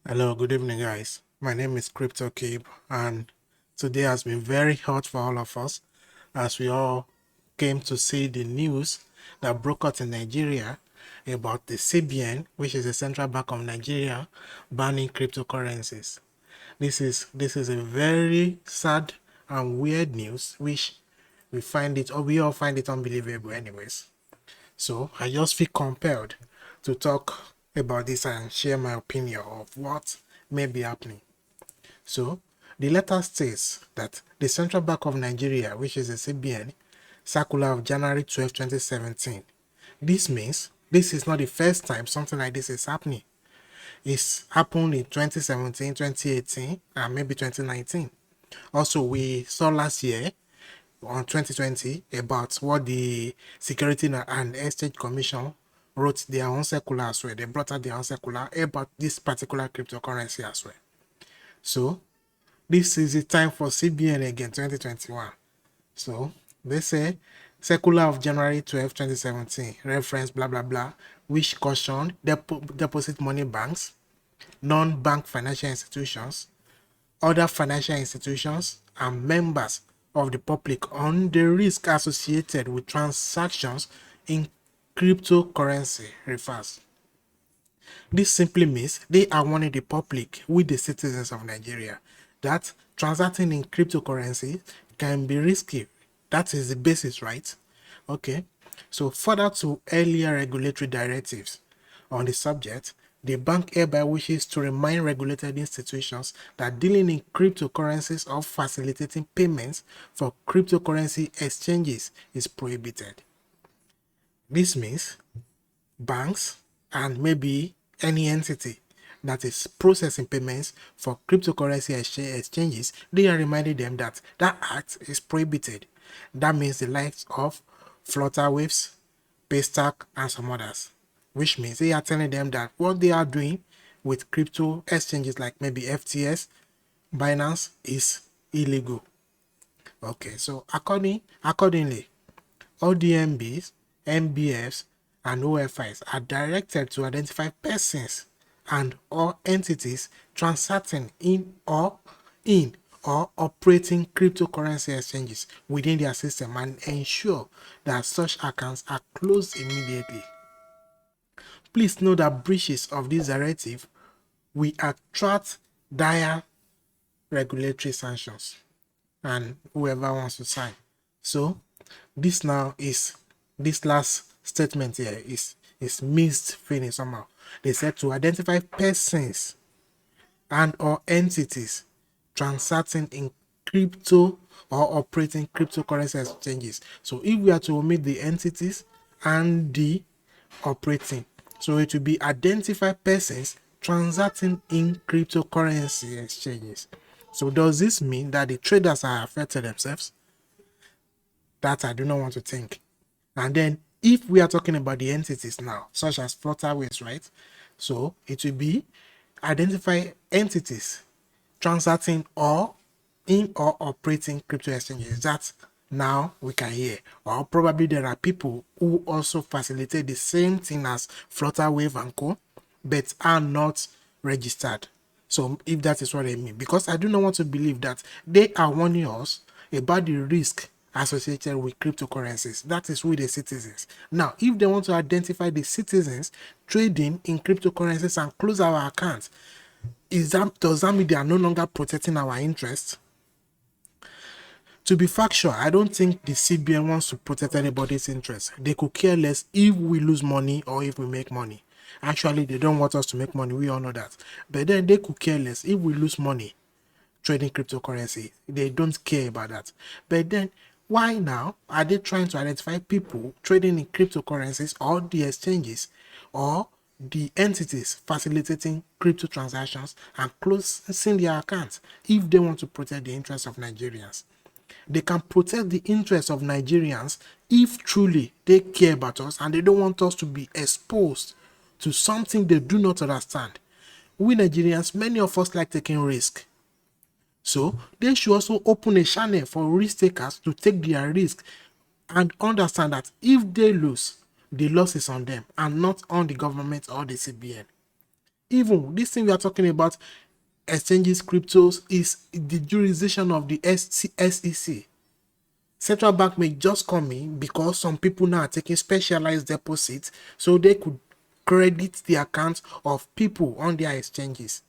Hello, good evening, guys. My name is Cryptocurrencies, and today has been very hot for all of us as we all came to see the news that broke out in Nigeria about the CBN, which is the Central Bank of Nigeria, banning cryptocurrencies. This is a very sad and weird news, which we all find it unbelievable, anyways. So I just feel compelled to talk about this and share my opinion of what may be happening. So the letter states that the Central Bank of Nigeria, which is the CBN, circular of January 12, 2017. This means this is not the first time something like this is happening. It's happened in 2017, 2018, and maybe 2019. Also, we saw last year on 2020 about what the Security and Exchange Commission wrote their own circular as well. They brought out their own circular about this particular cryptocurrency as well. So this is the time for CBN again, 2021. So they say circular of January 12, 2017, reference blah blah blah, which cautioned deposit money banks, non-bank financial institutions, other financial institutions, and members of the public on the risk associated with transactions in cryptocurrency refers. This simply means they are warning the public, with the citizens of Nigeria, that transacting in cryptocurrency can be risky. That is the basis, right? Okay. So further to earlier regulatory directives on the subject, the bank hereby wishes to remind regulated institutions that dealing in cryptocurrencies or facilitating payments for cryptocurrency exchanges is prohibited. This means banks and maybe any entity that is processing payments for cryptocurrency exchanges, they are reminding them that that act is prohibited. That means the likes of Flutterwaves, Paystack, and some others, which means they are telling them that what they are doing with crypto exchanges like maybe FTS, Binance is illegal. Okay, so accordingly, all DMBs, MBFs, and OFIs are directed to identify persons and or entities transacting in or operating cryptocurrency exchanges within their system and ensure that such accounts are closed immediately. Please note that breaches of this directive will attract dire regulatory sanctions and whoever wants to sign. So this last statement here is missed feeling somehow. They said to identify persons and or entities transacting in crypto or operating cryptocurrency exchanges. So if we are to omit the entities and the operating, so it will be identify persons transacting in cryptocurrency exchanges. So does this mean that the traders are affected themselves? That I do not want to think. And then if we are talking about the entities now, such as Flutterwaves, right? So it will be identify entities transacting or in or operating crypto exchanges. That now we can hear. Or probably there are people who also facilitate the same thing as Flutterwave and Co, but are not registered. So if that is what I mean, because I do not want to believe that they are warning us about the risk associated with cryptocurrencies. That is with the citizens. Now, if they want to identify the citizens trading in cryptocurrencies and close our accounts, does that mean they are no longer protecting our interests? To be factual, I don't think the CBN wants to protect anybody's interest. They could care less if we lose money or if we make money. Actually, they don't want us to make money. We all know that. But then they could care less if we lose money trading cryptocurrency. They don't care about that. But then why now are they trying to identify people trading in cryptocurrencies or the exchanges or the entities facilitating crypto transactions and closing their accounts if they want to protect the interests of Nigerians? They can protect the interests of Nigerians if truly they care about us and they don't want us to be exposed to something they do not understand. We Nigerians, many of us like taking risk. So they should also open a channel for risk takers to take their risk and understand that if they lose, the loss is on them and not on the government or the CBN. Even this thing we are talking about, exchanges, cryptos, is the jurisdiction of the SEC. Central bank may just come in because some people now are taking specialized deposits so they could credit the accounts of people on their exchanges.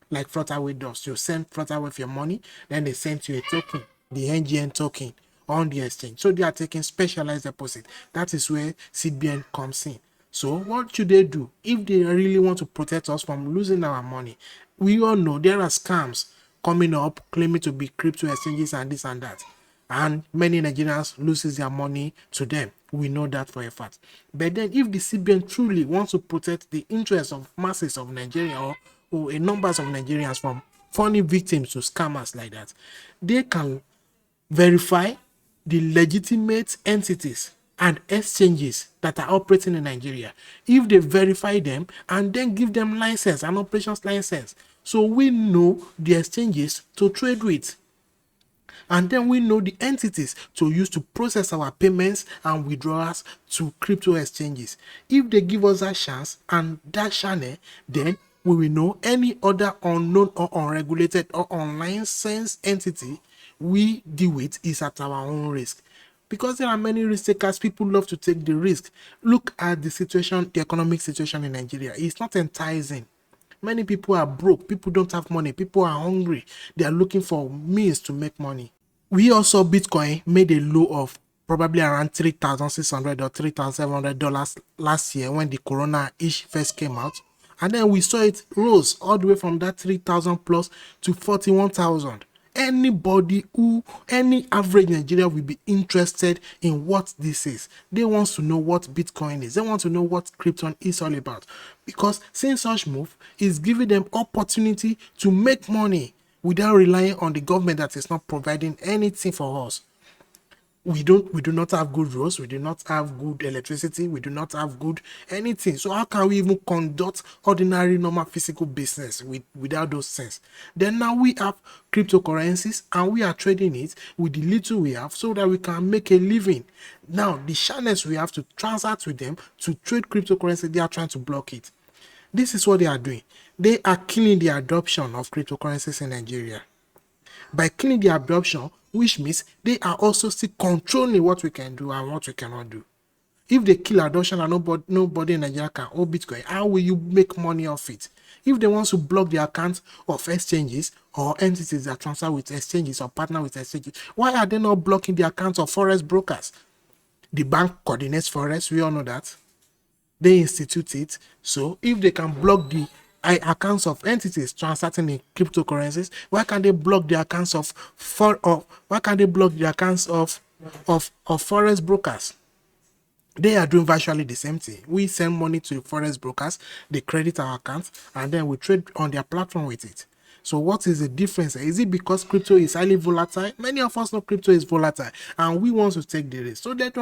Like Flutterwave does. You send Flutterwave your money, then they send you a token, the NGN token, on the exchange. So they are taking specialized deposit. That is where CBN comes in. So what should they do if they really want to protect us from losing our money? We all know there are scams coming up claiming to be crypto exchanges and this and that, and many Nigerians loses their money to them. We know that for a fact. But then if the CBN truly wants to protect the interests of masses of Nigeria, or a numbers of Nigerians from falling victims to scammers like that, they can verify the legitimate entities and exchanges that are operating in Nigeria. If they verify them and then give them license, an operations license, so we know the exchanges to trade with, and then we know the entities to use to process our payments and withdrawals to crypto exchanges. If they give us that chance and that channel, then we will know any other unknown or unregulated or unlicensed entity we deal with is at our own risk. Because there are many risk takers, people love to take the risk. Look at the situation, the economic situation in Nigeria. It's not enticing. Many people are broke, people don't have money, people are hungry, they are looking for means to make money. We also Bitcoin made a low of probably around $3,600 or $3,700 last year when the corona ish first came out, and then we saw it rose all the way from that 3,000 plus to 41,000. Any average Nigerian will be interested in what this is. They want to know what Bitcoin is. They want to know what crypto is all about, because seeing such move is giving them opportunity to make money without relying on the government that is not providing anything for us. We do not have good roads, we do not have good electricity, we do not have good anything. So how can we even conduct ordinary normal physical business without those things? Then now we have cryptocurrencies and we are trading it with the little we have so that we can make a living. Now the channels we have to transact with them to trade cryptocurrency, they are trying to block it. This is what they are doing. They are killing the adoption of cryptocurrencies in Nigeria by killing the adoption, which means they are also still controlling what we can do and what we cannot do. If they kill adoption and nobody in Nigeria can own Bitcoin, how will you make money off it? If they want to block the accounts of exchanges or entities that transfer with exchanges or partner with exchanges, why are they not blocking the accounts of forex brokers? The bank coordinates forex, we all know that. They institute it. So if they can block the accounts of entities transacting in cryptocurrencies, why can't they block the accounts of forex brokers? They are doing virtually the same thing. We send money to forex brokers, they credit our accounts, and then we trade on their platform with it. So what is the difference? Is it because crypto is highly volatile? Many of us know crypto is volatile and we want to take the risk. So let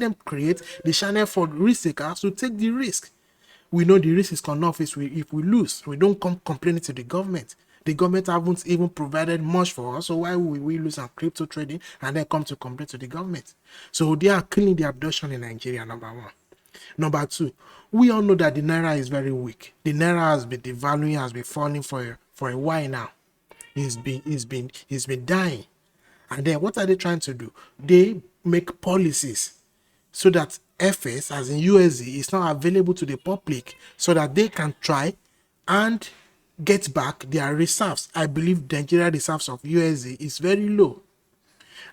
them create the channel for risk takers to take the risk. We know the risk is enough if we lose. We don't come complaining to the government. The government haven't even provided much for us, so why will we lose on crypto trading and then come to complain to the government? So they are killing the adoption in Nigeria, number one. Number two, we all know that the Naira is very weak. The Naira has been devaluing, has been falling for a while now. It's been dying. And then what are they trying to do? They make policies so that FS, as in USD, is not available to the public so that they can try and get back their reserves. I believe the Nigerian reserves of USD is very low.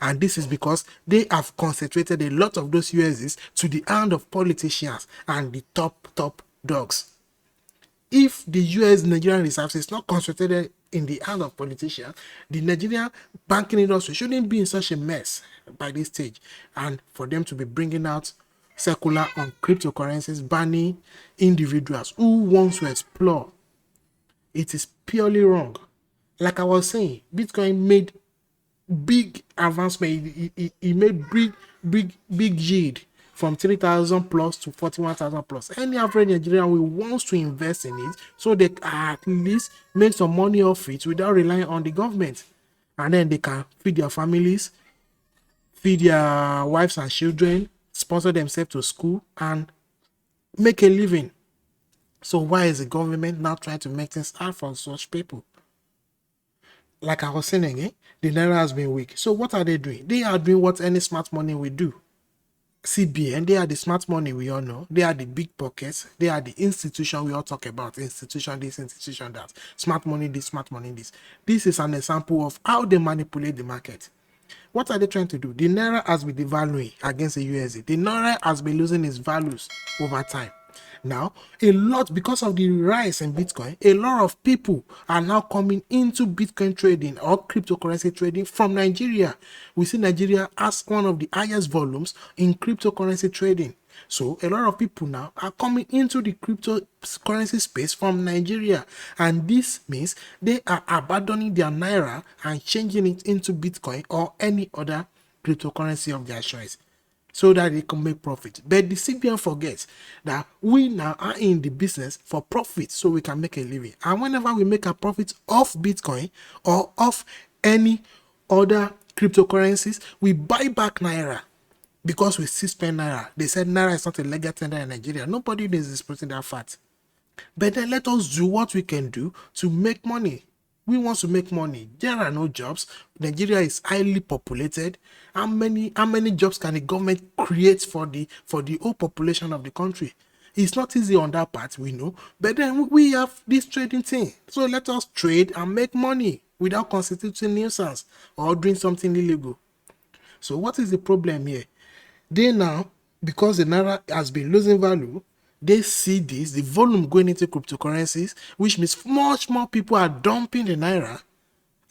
And this is because they have concentrated a lot of those USDs to the hand of politicians and the top dogs. If the US Nigerian reserves is not concentrated in the hand of politicians, the Nigerian banking industry shouldn't be in such a mess by this stage. And for them to be bringing out circular on cryptocurrencies, banning individuals who want to explore, it is purely wrong. Like I was saying, Bitcoin made big advancement. It made big yield from 3,000 plus to 41,000 plus. Any average Nigerian will wants to invest in it so they at least make some money off it without relying on the government, and then they can feed their families, feed their wives and children, sponsor themselves to school, and make a living. So why is the government now trying to make things hard for such people? Like I was saying again, the naira has been weak. So what are they doing? They are doing what any smart money will do. CBN, they are the smart money we all know. They are the big pockets. They are the institution we all talk about. Institution this, institution that. Smart money this, smart money this. This is an example of how they manipulate the market. What are they trying to do? The naira has been devaluing against the USD. The naira has been losing its values over time. Now, a lot, because of the rise in Bitcoin, a lot of people are now coming into Bitcoin trading or cryptocurrency trading from Nigeria. We see Nigeria as one of the highest volumes in cryptocurrency trading. So a lot of people now are coming into the cryptocurrency space from Nigeria, and this means they are abandoning their naira and changing it into Bitcoin or any other cryptocurrency of their choice, so that they can make profit. But the CBN forgets that we now are in the business for profit, so we can make a living. And whenever we make a profit off Bitcoin or off any other cryptocurrencies, we buy back naira because we still spend naira. They said naira is not a legal tender in Nigeria. Nobody is disputing that fact. But then let us do what we can do to make money. We want to make money. There are no jobs. Nigeria is highly populated. How many jobs can the government create for the whole population of the country? It's not easy on that part, we know. But then we have this trading thing. So let us trade and make money without constituting nuisance or doing something illegal. So what is the problem here? They now, because the naira has been losing value, they see this, the volume going into cryptocurrencies, which means much more people are dumping the naira.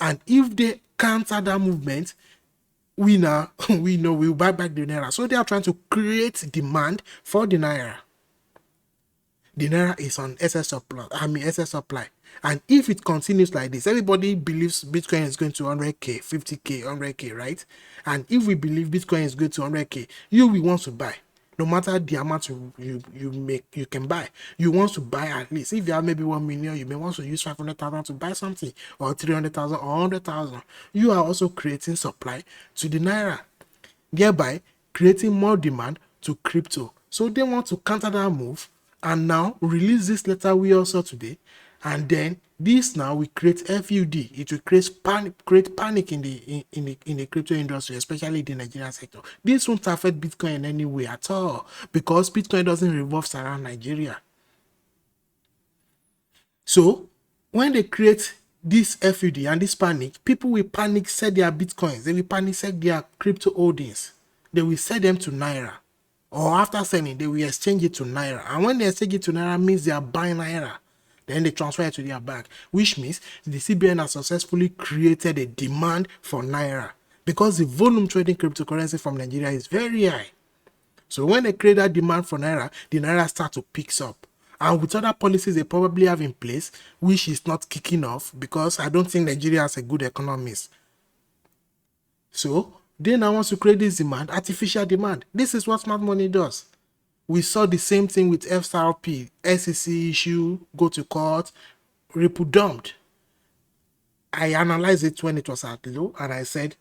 And if they counter that movement, we know we'll buy back the naira. So they are trying to create demand for the naira. The naira is on excess supply. And if it continues like this, everybody believes Bitcoin is going to 100k, 50k, 100k, right? And if we believe Bitcoin is going to 100k, you will want to buy. No matter the amount you make, you can buy. You want to buy at least. If you have maybe 1 million, you may want to use 500,000 to buy something, or 300,000 or 100,000. You are also creating supply to the naira, thereby creating more demand to crypto. So they want to counter that move and now release this letter we also today, and then this now will create FUD. It will create panic in the crypto industry, especially the Nigerian sector. This won't affect Bitcoin in any way at all, because Bitcoin doesn't revolve around Nigeria. So when they create this FUD and this panic, people will panic sell their Bitcoins. They will panic sell their crypto holdings. They will sell them to naira, or after selling, they will exchange it to naira. And when they exchange it to naira, means they are buying naira. Then they transfer it to their bank, which means the CBN has successfully created a demand for naira, because the volume trading cryptocurrency from Nigeria is very high. So when they create that demand for naira, the naira start to pick up. And with other policies they probably have in place, which is not kicking off, because I don't think Nigeria has a good economist. So they now want to create this demand, artificial demand. This is what smart money does. We saw the same thing with FSRP, SEC issue, go to court, Ripple dumped. I analyzed it when it was at low, and I said,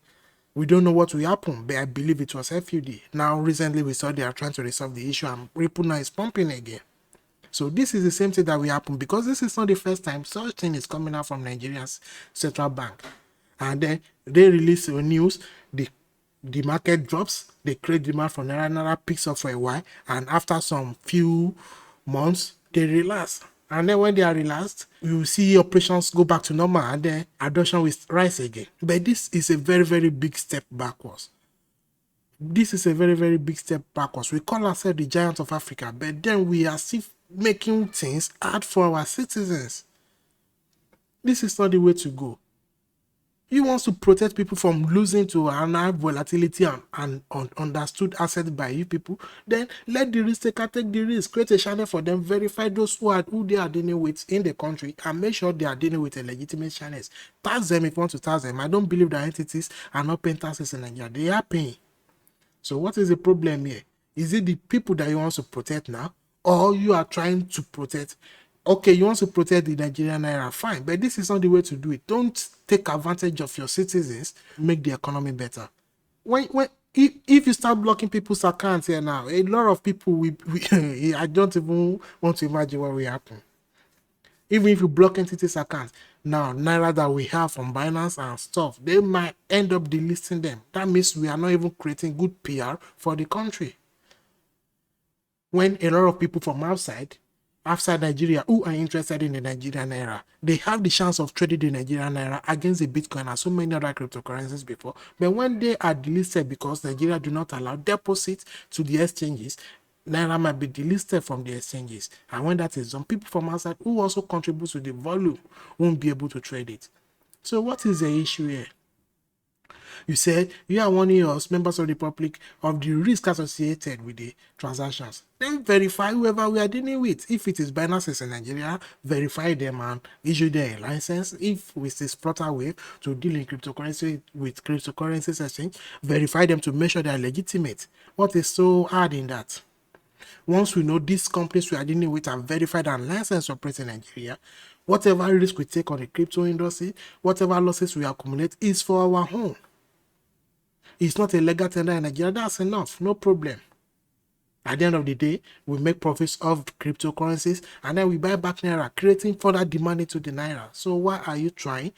we don't know what will happen, but I believe it was FUD. Now, recently, we saw they are trying to resolve the issue, and Ripple now is pumping again. So this is the same thing that will happen, because this is not the first time such thing is coming out from Nigeria's Central Bank. And then they release the news, the market drops, they create demand for naira picks up for a while, and after some few months, they relax. And then when they are relaxed, you see operations go back to normal, and then adoption will rise again. But this is a very, very big step backwards. This is a very, very big step backwards. We call ourselves the giant of Africa, but then we are still making things hard for our citizens. This is not the way to go. You want to protect people from losing to an high volatility and understood assets by you people, then let the risk taker take the risk. Create a channel for them, verify those who they are dealing with in the country, and make sure they are dealing with a legitimate channels. Tax them if you want to tax them. I don't believe that entities are not paying taxes in Nigeria. They are paying. So what is the problem here? Is it the people that you want to protect now, or you are trying to protect? Okay, you want to protect the Nigerian naira, fine, but this is not the way to do it. Don't take advantage of your citizens, make the economy better. When If you start blocking people's accounts here now, a lot of people I don't even want to imagine what will happen. Even if you block entities accounts now, naira that we have from Binance and stuff, they might end up delisting them. That means we are not even creating good PR for the country. When a lot of people from outside Nigeria who are interested in the Nigerian naira, they have the chance of trading the Nigerian naira against the Bitcoin and so many other cryptocurrencies before. But when they are delisted because Nigeria do not allow deposits to the exchanges, naira might be delisted from the exchanges. And when that is done, people from outside who also contribute to the volume won't be able to trade it. So what is the issue here? You said you are warning us, members of the public, of the risk associated with the transactions. Then verify whoever we are dealing with. If it is Binance in Nigeria, verify them and issue them a license. If it is Flutterwave to deal in cryptocurrency with cryptocurrencies exchange, verify them to make sure they are legitimate. What is so hard in that? Once we know these companies we are dealing with are verified and licensed to operate in Nigeria, whatever risk we take on the crypto industry, whatever losses we accumulate is for our own. It's not a legal tender in Nigeria. That's enough. No problem. At the end of the day, we make profits of cryptocurrencies and then we buy back naira, creating further demand into the naira. So why are you trying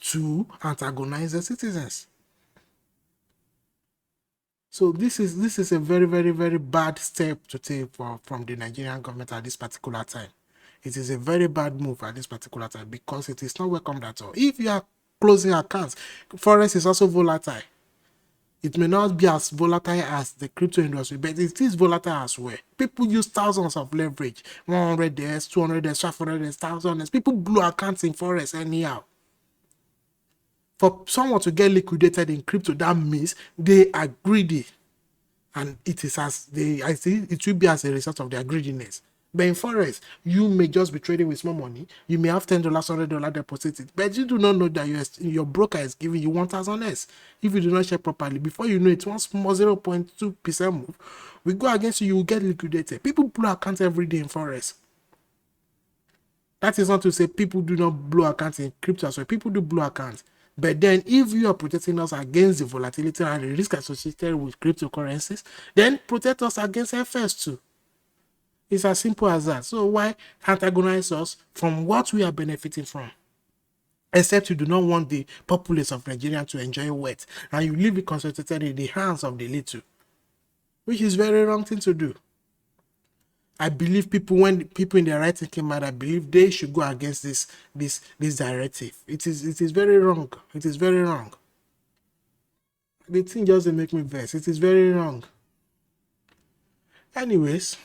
to antagonize the citizens? So this is a very, very, very bad step to take from the Nigerian government at this particular time. It is a very bad move at this particular time because it is not welcomed at all. If you are closing accounts, forex is also volatile. It may not be as volatile as the crypto industry, but it is volatile as well. People use thousands of leverage, 100s, 200s, 500s, 1000s. People blew accounts in forex anyhow. For someone to get liquidated in crypto, that means they are greedy. And it is I see it will be as a result of their greediness. But in forex, you may just be trading with small money. You may have $10, $100 deposited, but you do not know that your broker is giving you 1,000 less. If you do not check properly, before you know it, one small 0.2% move will go against you. You will get liquidated. People blow accounts every day in forex. That is not to say people do not blow accounts in crypto as well. People do blow accounts. But then if you are protecting us against the volatility and the risk associated with cryptocurrencies, then protect us against FS too. It's as simple as that. So why antagonize us from what we are benefiting from? Except you do not want the populace of Nigeria to enjoy wealth and you leave it concentrated in the hands of the little, which is very wrong thing to do. I believe when people in their right thinking mind, I believe they should go against this directive. It is very wrong. It is very wrong. The thing just make me vex. It is very wrong. Anyways,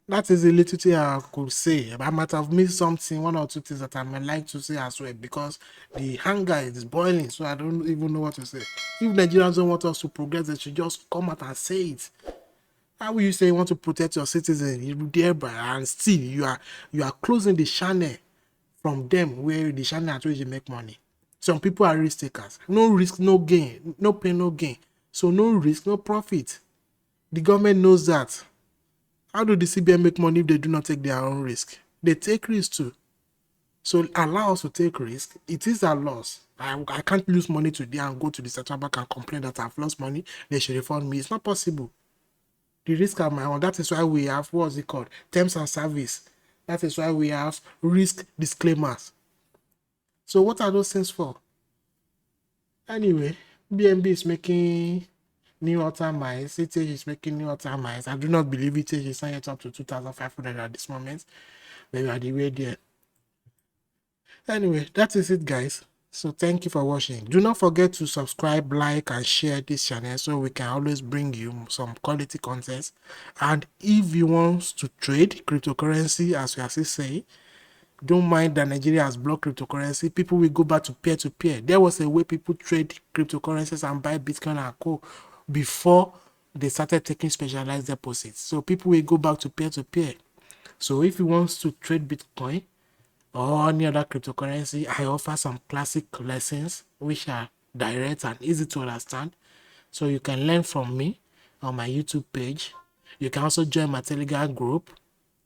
that is a little thing I could say. I might have missed something, one or two things that I might like to say as well, because the hunger is boiling, so I don't even know what to say. If Nigerians don't want us to progress, they should just come out and say it. How will you say you want to protect your citizens? You thereby and still you are closing the channel from them where the channel at which you make money. Some people are risk takers. No risk, no gain. No pain, no gain. So no risk, no profit. The government knows that. How do the CBN make money if they do not take their own risk? They take risk too. So allow us to take risk. It is a loss. I can't lose money today and go to the Central Bank and complain that I've lost money. They should refund me. It's not possible. The risk are my own. That is why we have, what's it called? Terms and service. That is why we have risk disclaimers. So what are those things for? Anyway, BNB is making new all-time highs. ETH is making new all-time highs. I do not believe ETH is not yet up to 2,500 at this moment. Maybe at the way there. Anyway, that is it, guys. So thank you for watching. Do not forget to subscribe, like, and share this channel so we can always bring you some quality content. And if you want to trade cryptocurrency, as we are still saying, don't mind that Nigeria has blocked cryptocurrency. People will go back to peer-to-peer. There was a way people trade cryptocurrencies and buy Bitcoin and co before they started taking specialized deposits. So people will go back to peer-to-peer. So if you want to trade Bitcoin or any other cryptocurrency, I offer some classic lessons which are direct and easy to understand. So you can learn from me on my YouTube page. You can also join my Telegram group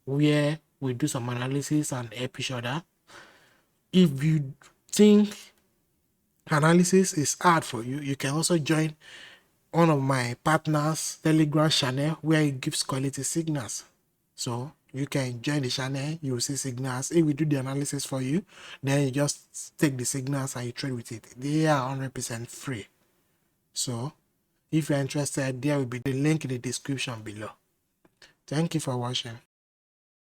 where we do some analysis and help each other. If you think analysis is hard for you, you can also join one of my partners Telegram channel where it gives quality signals. So you can join the channel, you will see signals. If we do the analysis for you, then you just take the signals and you trade with it. They are 100% free. So if you're interested, there will be the link in the description below. Thank you for watching.